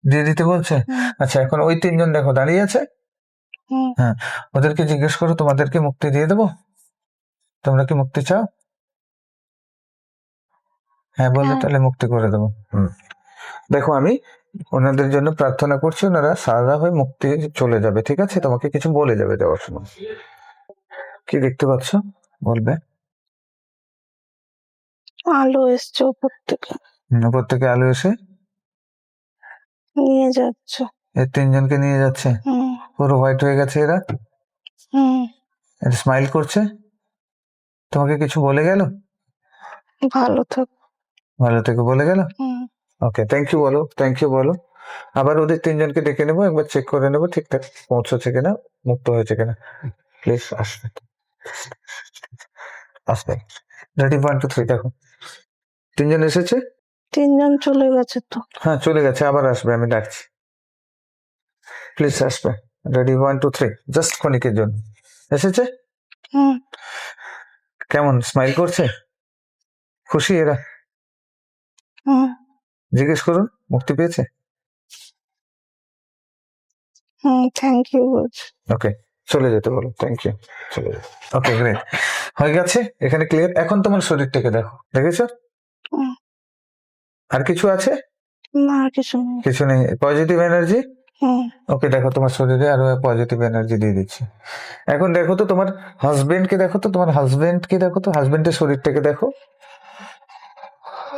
দিয়ে দিতে বলছে। হুম আচ্ছা, এখন ওই তিনজন দেখো দাঁড়িয়ে আছে। হুম হ্যাঁ, ওদেরকে জিজ্ঞেস করো তোমাদেরকে মুক্তি দিয়ে দেবো, তোমরা কি মুক্তি চাও? হ্যাঁ বললে হ্যাঁ তাহলে মুক্তি করে দেবো। দেখো আমি ওনাদের জন্য প্রার্থনা করছি, ওনারা সাজা হয়ে মুক্তি চলে যাবে, ঠিক আছে? তোমাকে কিছু বলে যাবে যাওয়ার সময়। কি দেখতে পাচ্ছ বলবে? আলো এসছে ওপর থেকে, উপর থেকে আলো এসে নিয়ে যাচ্ছে। এই তিনজনকে নিয়ে যাচ্ছে। হুম পুরো হোয়াইট হয়ে গেছে এরা, হুম স্মাইল করছে। তোমাকে কিছু বলে গেল? ভালো থাক। ভালো থেকে বলে গেল। হুম ওকে, থ্যাংক ইউ বলো, থ্যাংক ইউ বলো। আবার ওদের তিনজনকে ডেকে নেবো, একবার চেক করে নেবো ঠিকঠাক পৌঁছচ্ছে কিনা, মুক্ত হয়েছে কিনা। প্লিজ আসবে, আসবে। রেডি, 1 2 3 দেখো। তিনজন এসেছে? তিনজন চলে গেছে তো। হ্যাঁ চলে গেছে, আবার আসবে, আমি ডাকছি। প্লিজ আসবে। রেডি, 1 2 3, জাস্ট ক্ষণিকের জন্য এসেছে। হুম কেমন স্মাইল করছে? খুশি এরা? হুম জিজ্ঞেস করুন, মুক্তি পেয়েছে? থ্যাংক ইউ বলছি। ওকে, চলে যেতে বলো, থ্যাংক ইউ, চলে যেতে। ওকে গ্রেট, হয়ে গেছে এখানে ক্লিয়ার। এখন তোমার শরীরটাকে দেখো, দেখেছো? হুম, আর কিছু আছে? না আর কিছু নেই। কিছু নেই, পজিটিভ এনার্জি। হুম ওকে, দেখো তোমার শরীরে আরো পজিটিভ এনার্জি দিয়ে দিচ্ছি। এখন দেখো তো তোমার হাজবেন্ডকে, দেখো তো তোমার হাজবেন্ডকে, দেখো তো হাজবেন্ডের শরীরটাকে দেখো,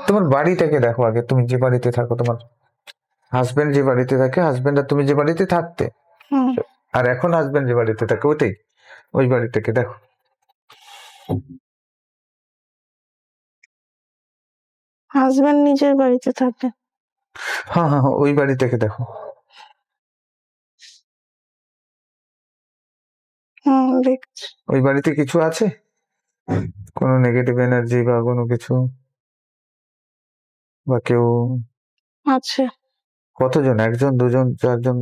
তোমার বাড়িটাকে দেখো আগে, তুমি যে বাড়িতে থাকো, তোমার হাজবেন্ড যে বাড়িতে থাকে, হাজবেন্ড আর তুমি যে বাড়িতে থাকতে, হুম আর এখন হাজবেন্ড যে বাড়িতে থাকে ওইটাই, ওই বাড়িটাকে দেখো। হাজবেন্ড নিজের বাড়িতে থাকে। হ্যাঁ হ্যাঁ হ্যাঁ, ওই বাড়িটাকে দেখো। দেখছি। ওই বাড়িতে কিছু আছে, কোনো নেগেটিভ এনার্জি বা কোনো কিছু, বা কেউ? আছে। কতজন? একজন, দুজন, চারজন,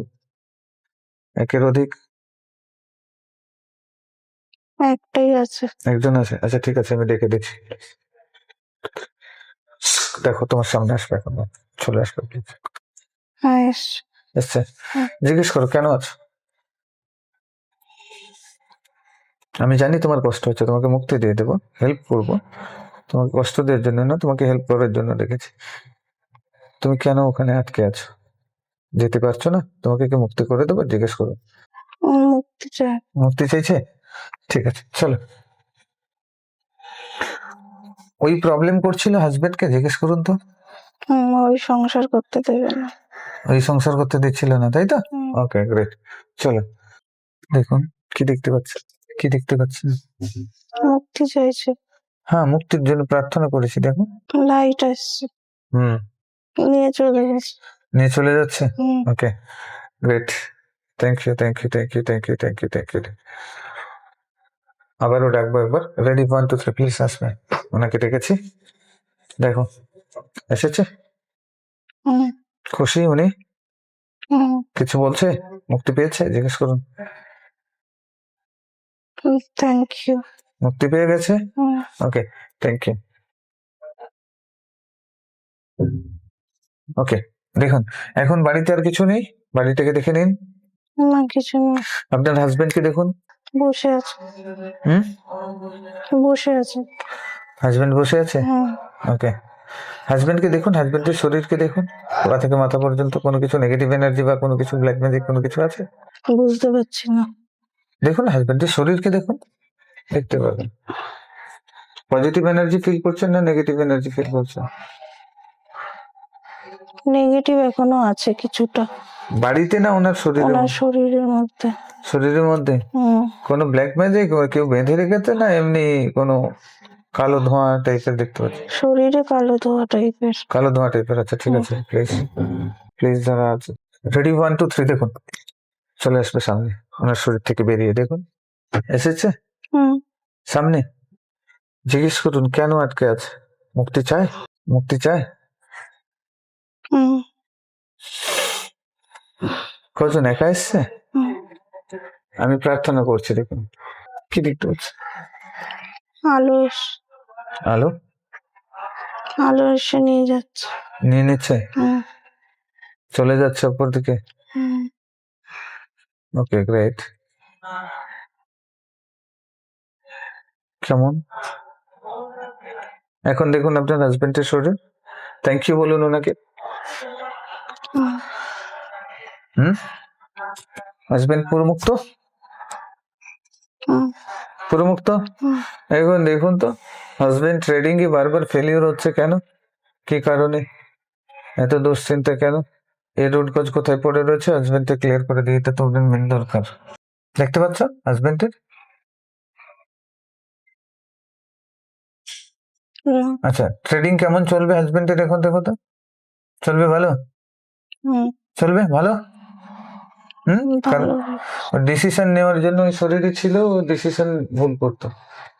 একের অধিক? একটাই আছে। একজন আছে, আচ্ছা ঠিক আছে, আমি ডেকে দিচ্ছি। দেখো তোমার সামনে আসবে এখন, চলে আসবে প্লিজ। হ্যাঁ এসছে। এসছে? হুম। জিজ্ঞেস করো কেন আছো। আমি জানি তোমার কষ্ট হচ্ছে, তোমাকে মুক্তি দিয়ে দেবো, হেল্প করবো। তোমাকে কষ্ট দেওয়ার জন্য না, তোমাকে হেল্প করার জন্য ডেকেছি। তুমি কেন ওখানে আটকে আছো, যেতে পারছো না? তোমাকে কি মুক্তি করে দেবো? জিজ্ঞেস করো। মুক্তি চাই। মুক্তি চাইছে? ঠিক আছে, চলো। ওই প্রবলেম করছিল হাজবেন্ডকে, জিজ্ঞেস করুন তো। ওই সংসার করতে দেবে না। ওই সংসার করতে দিচ্ছিল না, তাই তো? হুম, ওকে গ্রেট, চলো। দেখুন, কি দেখতে পাচ্ছেন, কি দেখতে পাচ্ছেন? মুক্তি চাইছে। হ্যাঁ, মুক্তির জন্য প্রার্থনা করেছি, দেখো। লাইট আসছে, হুম, নিয়ে চলে গেছে। নিয়ে চলে যাচ্ছে। Hmm okay great, thank you, thank you, thank you, thank you, thank you, thank you. আবারও ডাকবো একবার, রেডি, 1 2 3, প্লিজ আসবে। ওনাকে ডেকেছি, দেখো এসেছে। হুম খুশি উনি? হুম কিছু বলছে? মুক্তি পেয়েছে? জিজ্ঞেস করুন। Thank you. মুক্তি পেয়ে গেছে? হুম ওকে, থ্যাংক ইউ। ওকে, দেখুন এখন বাড়িতে আর কিছু নেই, বাড়িটাকে দেখে নিন। না কিছু নেই। আপনার হাজবেন্ডকে দেখুন। বসে আছে। হুম, বসে আছে। হাজবেন্ড বসে আছে। হুম ওকে, হাজবেন্ডকে দেখুন, হাজবেন্ডের শরীরকে দেখুন, পা থেকে মাথা পর্যন্ত কোনো কিছু নেগেটিভ এনার্জি বা কোনো কিছু ব্ল্যাক ম্যাজিক কোনো কিছু আছে? বুঝতে পারছি না। দেখুন হাজবেন্ডের শরীরকে দেখুন, দেখতে পাবেন। পজিটিভ এনার্জি ফিল করছেন না নেগেটিভ এনার্জি ফিল করছেন? নেগেটিভ এখনো আছে কিছুটা। বাড়িতে না ওনার শরীরে? ওনার শরীরের মধ্যে। শরীরের মধ্যে হুম কোনো ব্ল্যাক ম্যাজিক কেউ বেঁধে রেখেছে, না এমনি কোনো কালো ধোঁয়া টাইপের দেখতে পাচ্ছি? শরীরে কালো ধোয়া টাইপের। কালো ধোঁয়া টাইপের, আচ্ছা ঠিক আছে, প্লিজ প্লিজ যারা আছে। রেডি, 1 2 3 দেখুন, চলে আসবে সামনে, ওনার শরীর থেকে বেরিয়ে দেখুন, এসেছে হুম সামনে। জিজ্ঞেস করুন কেন আটকে আছে, মুক্তি চায়, মুক্তি চায়। হুম কজন একা এসছে? হুম। আমি প্রার্থনা করছি, দেখুন কি দেখতে পাচ্ছি। আলো আলো, আলো এসে নিয়ে যাচ্ছে। নিয়ে নিচ্ছে, হুম চলে যাচ্ছে উপর দিকে। হুম ওকে গ্রেট, কেমন এখন দেখুন আপনার হাজবেন্ডের শরীর। থ্যাংক ইউ বলুন ওনাকে। হুম হুম, হাজবেন্ড পুরো মুক্ত, হুম পুরো মুক্ত। হুম। এখন দেখুন তো হাজবেন্ড ট্রেডিং এ বারবার ফেলিওর হচ্ছে কেন, কি কারণে, এত দুশ্চিন্তা কেন, এই রুট কজ কোথায় পড়ে রয়েছে, হাজবেন্ডকে ক্লিয়ার করে দিয়ে, এটা তো মেন দরকার। দেখতে পাচ্ছ হাজবেন্ডের? হুম। আচ্ছা, ট্রেডিং কেমন চলবে হাজবেন্ডের এখন, দেখো তো। চলবে ভালো? হুম, চলবে ভালো? কারণ ভালো। ডিসিশন নেওয়ার জন্য ওই শরীরে ছিল, ডিসিশন ভুল করতো।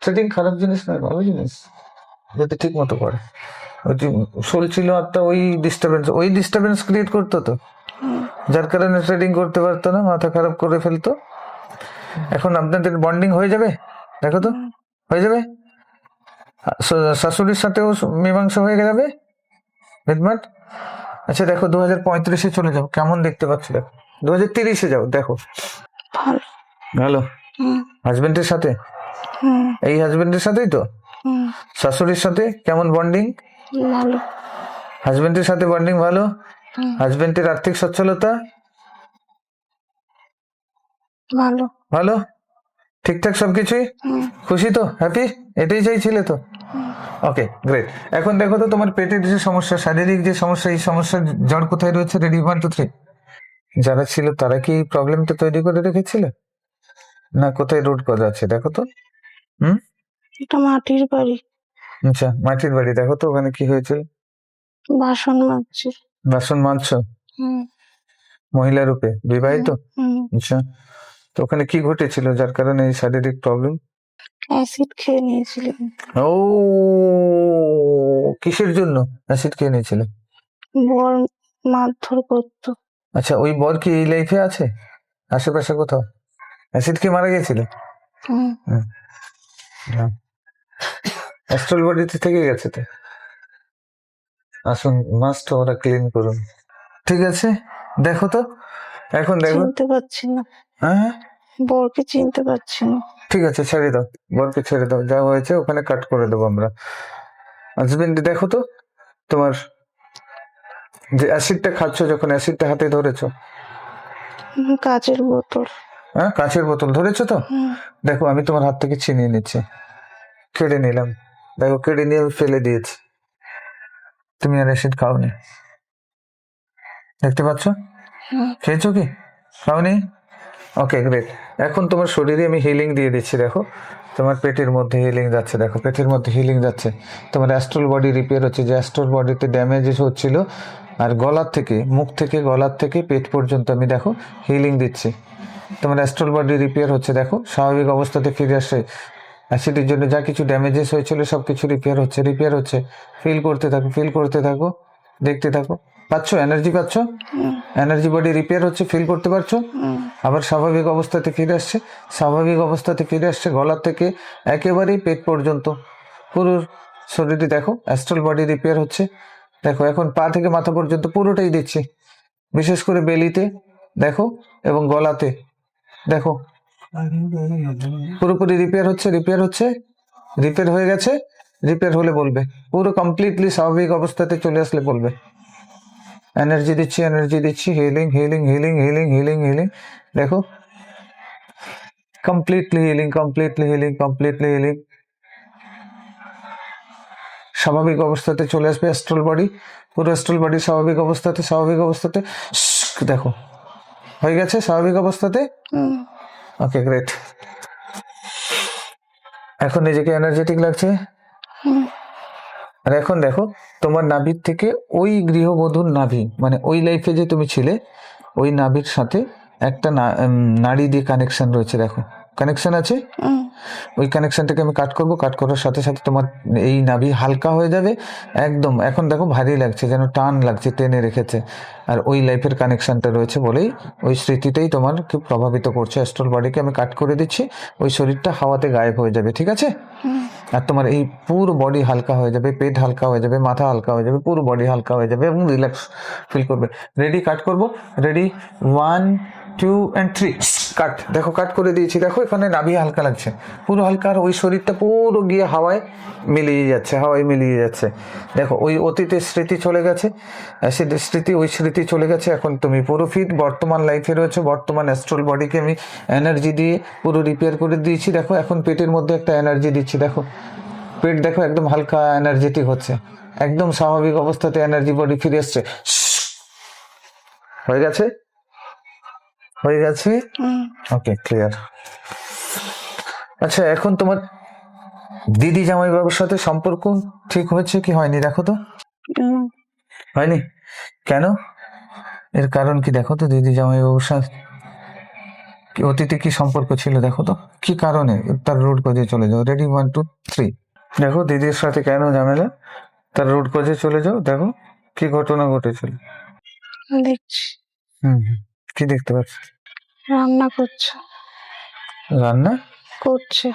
ট্রেডিং খারাপ জিনিস নয়, ভালো জিনিস যদি ঠিক মতো করে। ওই যে চলছিল আত্মা, ওই ডিস্টারবেন্স ক্রিয়েট করতো তো, হুম, যার কারণে ট্রেডিং করতে পারতো না, মাথা খারাপ করে ফেলতো। এখন আপনাদের বন্ডিং হয়ে যাবে, দেখো তো, হুম, হয়ে যাবে। শাশুড়ির সাথেও মীমাংসা হয়ে যাবে, মিটমাট। আচ্ছা দেখো, 2035-এ চলে যাও, কেমন দেখতে পাচ্ছ দেখো। 2030-এ যাও, দেখো ভালো। ভালো। হুম, হাজবেন্ডের সাথে, হুম, এই হাজবেন্ডের সাথেই তো। হুম, শাশুড়ির সাথে কেমন বন্ডিং? ভালো। হাজবেন্ডের সাথে বন্ডিং ভালো। হুম, হাজবেন্ডের আর্থিক সচ্ছলতা ভালো। ভালো, ঠিকঠাক সবকিছুই। হুম, খুশি তো, হ্যাপি, এটাই চাইছিলে তো। হুম, ওকে, গ্রেট। এখন দেখো তো তোমার পেটের যে সমস্যা, শারীরিক যে সমস্যা, এই সমস্যার জড় কোথায় রয়েছে? রেডি, 1 2 3। যারা ছিল তারা কি এই প্রবলেমটা তৈরি করে রেখেছিল, না কোথায় রুট কজ আছে দেখো তো? হুম, এটা মাটির বাড়ি। আচ্ছা মাটির বাড়ি, দেখো তো ওখানে কি হয়েছিল? বাসন মাজছে। বাসন মাজছো, হুম, মহিলা রূপে, বিবাহিত? হুম, হুম। আচ্ছা, তো ওখানে কি ঘটেছিল যার কারণে এই শারীরিক প্রবলেম? অ্যাসিড খেয়ে নিয়েছিলেন। ও, কিসের জন্য অ্যাসিড খেয়ে নিয়েছিলে? বর মারধর করতো। আচ্ছা, ওই বর কি এই লাইফে আছে আশেপাশে কোথাও? অ্যাসিড খেয়ে মারা গেছিল? হুম, অ্যাস্ট্রাল বডিতে থেকে গেছে তো। আসুন, মাস্ট ওরা ক্লিন করুন। ঠিক আছে, দেখো তো, এখন দেখো। চিনতে পারছি না, হ্যাঁ, বরকে চিনতে পারছি না। ঠিক আছে, ছেড়ে দাও, বরকে ছেড়ে দাও, যা হয়েছে ওখানে কাট করে দেবো আমরা। হাজবেন্ড দেখো তো, তোমার যে অ্যাসিডটা খাচ্ছ, যখন অ্যাসিডটা হাতে ধরেছো, কাচের বোতল। হ্যাঁ কাঁচের বোতল ধরেছো তো। হুম, দেখো আমি তোমার হাত থেকে ছিনিয়ে নিচ্ছি, কেড়ে নিলাম, দেখো কেড়ে নিয়ে আমি ফেলে দিয়েছি। তুমি আর অ্যাসিড খাওনি, দেখতে পাচ্ছ? হুম, খেয়েছো কি? খাওনি? ওকে, গ্রেট। এখন তোমার শরীরে আমি হিলিং দিয়ে দিচ্ছি, দেখো তোমার পেটের মধ্যে হিলিং যাচ্ছে, দেখো পেটের মধ্যে হিলিং যাচ্ছে। তোমার অ্যাস্ট্রাল বডি রিপেয়ার হচ্ছে, যে অ্যাস্ট্রাল বডিতে ড্যামেজেস হচ্ছিল, আর গলার থেকে, মুখ থেকে, গলার থেকে পেট পর্যন্ত আমি দেখো হিলিং দিচ্ছি। তোমার অ্যাস্ট্রাল বডি রিপেয়ার হচ্ছে, দেখো স্বাভাবিক অবস্থাতে ফিরে আসছে। অ্যাসিডের জন্য যা কিছু ড্যামেজেস হয়েছিল সব কিছু রিপেয়ার হচ্ছে। ফিল করতে থাকো, ফিল করতে থাকো, দেখতে থাকো। পাচ্ছ এনার্জি, পাচ্ছ এনার্জি, বডি রিপেয়ার হচ্ছে, ফিল করতে পারছো? হুম, আবার স্বাভাবিক অবস্থাতে ফিরে আসছে, স্বাভাবিক অবস্থাতে ফিরে আসছে, গলা থেকে একেবারেই পেট পর্যন্ত পুরো শরীরে দেখো অ্যাস্ট্রাল বডি রিপেয়ার হচ্ছে। দেখো এখন পা থেকে মাথা পর্যন্ত পুরোটাই দিচ্ছি, বিশেষ করে বেলিতে দেখো, এবং গলাতে দেখো পুরোপুরি রিপেয়ার হয়ে গেছে। রিপেয়ার হলে বলবে, পুরো কমপ্লিটলি স্বাভাবিক অবস্থাতে চলে আসলে বলবে। এনার্জি দিচ্ছি, healing healing healing healing healing healing, দেখো কমপ্লিটলি হিলিং। স্বাভাবিক অবস্থাতে চলে আসবে অ্যাস্ট্রাল বডি, পুরো অ্যাস্ট্রাল বডি স্বাভাবিক অবস্থাতে দেখো হয়ে গেছে স্বাভাবিক অবস্থাতে। হুম, ওকে, গ্রেট। এখন নিজেকে এনার্জেটিক লাগছে। হুম, আর এখন দেখো তোমার নাভির থেকে ওই গৃহবধূর নাভি, মানে ওই লাইফে যে তুমি ছিলে, ওই নাভির সাথে একটা নাড়ি দিয়ে কানেকশন রয়েছে, দেখো কানেকশন আছে। হুম, ওই কানেকশনটাকে আমি কাট করার সাথে সাথে তোমার এই নাভি হালকা হয়ে যাবে একদম। এখন দেখো ভারী লাগছে, যেন টান লাগছে, টেনে রেখেছে। আর ওই লাইফের কানেকশনটা রয়েছে বলেই ওই স্মৃতিটাই তোমার খুব প্রভাবিত করছে। অ্যাস্ট্রাল বডিকে আমি কাট করে দিচ্ছি, ওই শরীরটা হাওয়াতে গায়েব হয়ে যাবে, ঠিক আছে? হুম, আর তোমার এই পুরো বডি হালকা হয়ে যাবে, পেট হালকা হয়ে যাবে, মাথা হালকা হয়ে যাবে, পুরো বডি হালকা হয়ে যাবে এবং রিল্যাক্স ফিল করবে। রেডি, কাট করবো, রেডি 1 2 and 3 কাট। দেখো কাট করে দিয়েছি, দেখো এখানে নাভি হালকা লাগছে, পুরো হালকা, আর ওই শরীরটা পুরো গিয়ে হাওয়ায় মিলিয়ে যাচ্ছে। দেখো ওই অতীতের স্মৃতি চলে গেছে, অ্যাসিডের স্মৃতি, ওই স্মৃতি চলে গেছে। এখন তুমি পুরো ফিট, বর্তমান লাইফে রয়েছে, বর্তমান অ্যাস্ট্রাল বডিকে আমি এনার্জি দিয়ে পুরো রিপেয়ার করে দিয়েছি। দেখো এখন পেটের মধ্যে একটা এনার্জি দিচ্ছি, দেখো পেট দেখো একদম হালকা এনার্জেটিক হচ্ছে, একদম স্বাভাবিক অবস্থাতে এনার্জি বডি ফিরে আসছে। হয়ে গেছে। হুম, ওকে, ক্লিয়ার। আচ্ছা এখন তোমার দিদি জামাই বাবুর সাথে সম্পর্ক ঠিক হয়েছে কি হয়নি, দেখো তো? হুম, হয়নি? কেন? এর কারণ কি দেখো তো, দিদি জামাইবাবুর সাথে কি অতীতে কি সম্পর্ক ছিল দেখো তো, কি কারণে তার রুট কজে চলে যাও। রেডি, 1 2 3। দেখো দিদির সাথে কেন ঝামেলা, তার রুট কজে চলে যাও। দেখো কি ঘটনা ঘটেছিল। দেখছি হুম, কি দেখতে পাচ্ছ? রান্না করছে রান্না করছে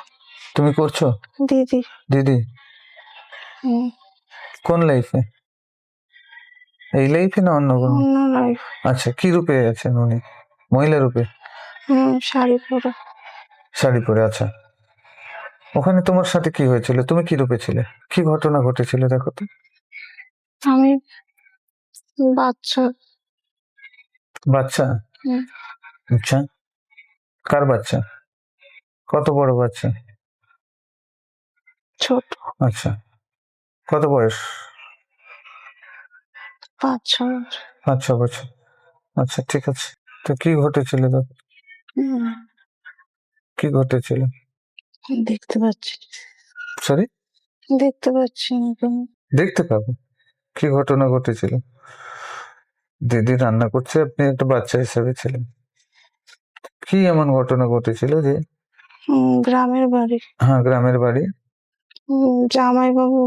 তুমি করছো? দিদি। দিদি হুম, কোন লাইফে? এই লাইফে না অন্য কোনো? অন্য লাইফ। আচ্ছা, কি রূপে আছেন উনি? মহিলা রূপে, শাড়ি পরে। শাড়ি পরে। আচ্ছা, ওখানে তোমার সাথে কি হয়েছিল? তুমি কি রূপে ছিলে? কি ঘটনা ঘটেছিল দেখো তো। আমি বাচ্চা। বাচ্চা? হুম, আচ্ছা, কার বাচ্চা? কত বড় বাচ্চা? ছোট। আচ্ছা, কত বয়স? 5-6 বছর। 5-6 বছর। আচ্ছা, ঠিক আছে। তো কি ঘটেছিল দেখো, হুম, কি ঘটেছিল? দেখতে পাচ্ছি সরি, দেখতে পাচ্ছি না কেন? দেখতে পাবো। কি ঘটনা ঘটেছিল? দিদি রান্না করছে, আপনি একটা বাচ্চা হিসেবে ছিলেন। কি এমন ঘটনা ঘটেছিল যে? গ্রামের বাড়ি। হ্যাঁ, গ্রামের বাড়ি। জামাইবাবু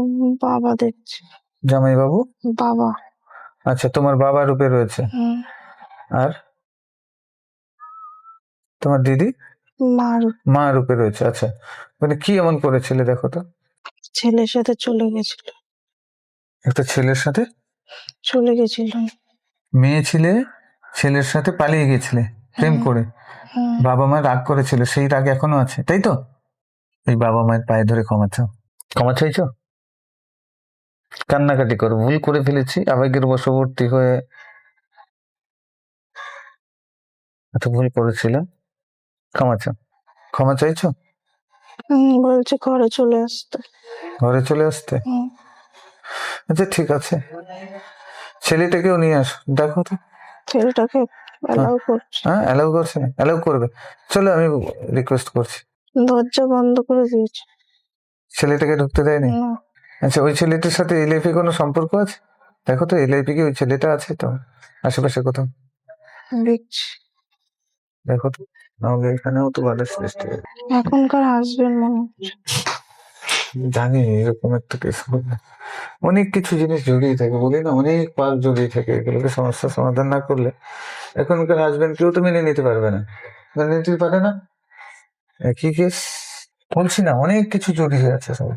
বাবা দেখছে। জামাইবাবু? বাবা। আচ্ছা, তোমার বাবা রূপে রয়েছে। হুম, আর তোমার দিদি মার মা রূপে রয়েছে। আচ্ছা, মানে কি এমন করেছিলে দেখো তো। ছেলের সাথে চলে গেছিল। একটা ছেলের সাথে? চলে গেছিল। মেয়ে ছিলে, ছেলের সাথে পালিয়ে গেছিলে প্রেম হুম, করে। হুম, বাবা মা রাগ করেছিল, সেই রাগ এখনো আছে, তাই তো? এই বাবা মায়ের পায়ে ধরে ক্ষমা চাও। ক্ষমা চাইছো? কান্নাকাটি করো, ভুল করে ফেলেছি, আবেগের বশবর্তী হয়ে এত ভুল করেছিলাম, ক্ষমা চাও। ক্ষমা চাইছো? বলছে ঘরে চলে আসতে। ঘরে চলে আসতে? হুম, আচ্ছা, ঠিক আছে, ছেলেটাকেও নিয়ে আসো, দেখো তো। ছেলেটাকে অ্যালাউ করছে। হ্যাঁ, অ্যালাউ করছে না? অ্যালাউ করবে, চলো আমি রিকোয়েস্ট করছি। দরজা বন্ধ করে দিয়েছে। ছেলেটাকে ঢুকতে দেয়নি? না, আচ্ছা, ওই ছেলেটার সাথে এই লাইফে কোনো সম্পর্ক আছে? দেখো তো, এই লাইফে কি ওই ছেলেটা আছে তো আশেপাশে কোথাও? দেখছি। দেখো তো, আমাদের এখানেও তো বাধা সৃষ্টি হয়। এখনকার হাজবেন্ড মনে হচ্ছে। জানি এরকম একটা কেস হবে, অনেক কিছু জিনিস জড়িয়ে থাকে, বলি না, অনেক পাল জড়িয়ে থাকে। এগুলোকে সমস্যার সমাধান না করলে এখনকার হাজবেন্ড কেউ তো মেনে নিতে পারবে না, মেনে নিতে পারে না। একই কেস বলছি না, অনেক কিছু জড়িয়ে আছে সব।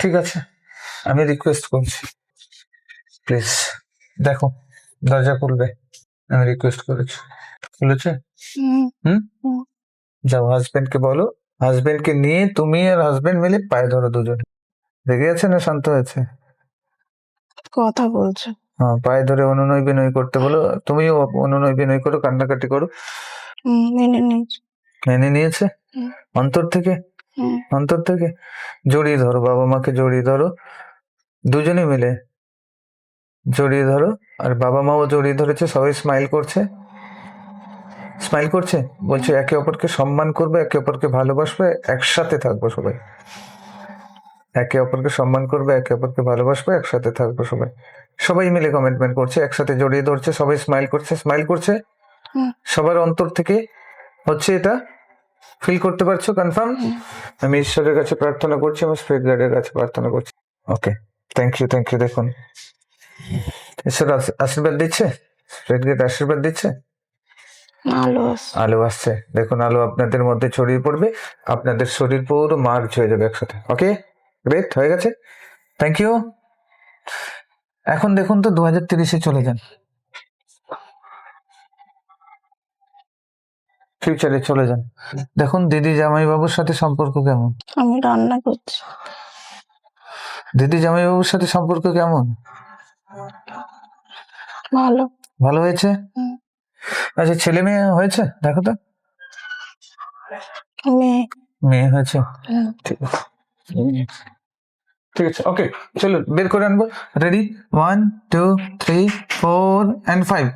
ঠিক আছে, আমি রিকোয়েস্ট করছি, প্লিজ দেখো, দরজা খুলবে, আমি রিকোয়েস্ট করেছি। খুলেছে? হুম, হুম, হুম, যাও হাজবেন্ডকে বলো, হাজবেন্ডকে নিয়ে তুমি আর হাজবেন্ড মিলে পায়ে ধরো দুজনে। রেগে আছে না শান্ত হয়েছে? কথা বলছে। হ্যাঁ, পায়ে ধরে অনুনয় বিনয় করতে বলো, তুমিও অনুনয় বিনয় করো, কান্নাকাটি করো। মেনে নিয়েছে। মেনে নিয়েছে? হুম, অন্তর থেকে? হুম, অন্তর থেকে জড়িয়ে ধরো, বাবা মাকে জড়িয়ে ধরো, দুজনে মিলে জড়িয়ে ধরো। আর বাবা মাও জড়িয়ে ধরেছে, সবাই স্মাইল করছে, স্মাইল করছে, বলছে একে অপরকে সম্মান করবে, একে অপরকে ভালোবাসবে, একসাথে থাকবো সবাই। একে অপরকে সম্মান করবে, একে অপরকে ভালোবাসবে, একসাথে থাকবো সবাই। সবাই মিলে কমিটমেন্ট করছে, একসাথে জড়িয়ে ধরছে, সবাই স্মাইল করছে, স্মাইল করছে। হুম, সবার অন্তর থেকে হচ্ছে এটা, ফিল করতে পারছো? কনফার্ম? আমি ঈশ্বরের কাছে প্রার্থনা করছি, আমার স্পিরিট গাইডের কাছে প্রার্থনা করছি। ওকে, থ্যাংক ইউ, থ্যাংক ইউ। দেখুন, ঈশ্বর আশীর্বাদ দিচ্ছে, স্পিরিট গাইড আশীর্বাদ দিচ্ছে। আলো আছে। আলো আসছে, দেখুন আলো আপনাদের মধ্যে ছড়িয়ে পড়বে, আপনাদের শরীর পুরো মার্চ হয়ে যাবে একসাথে। ওকে, গ্রেট, হয়ে গেছে, থ্যাংক ইউ। এখন দেখুন তো 2030-এ চলে যান, ফিউচারে চলে যান। দেখুন দিদি জামাইবাবুর সাথে সম্পর্ক কেমন? আমি রান্না করছি। দিদি জামাইবাবুর সাথে সম্পর্ক কেমন? ভালো। ভালো হয়েছে? হুম, আচ্ছা, ছেলে মেয়ে হয়েছে দেখো তো। মেয়ে। মেয়ে হয়েছে, হুম, ঠিক আছে, ঠিক আছে, ওকে, চলো বের করে আনবো। Ready, 1 2 3 4 and 5।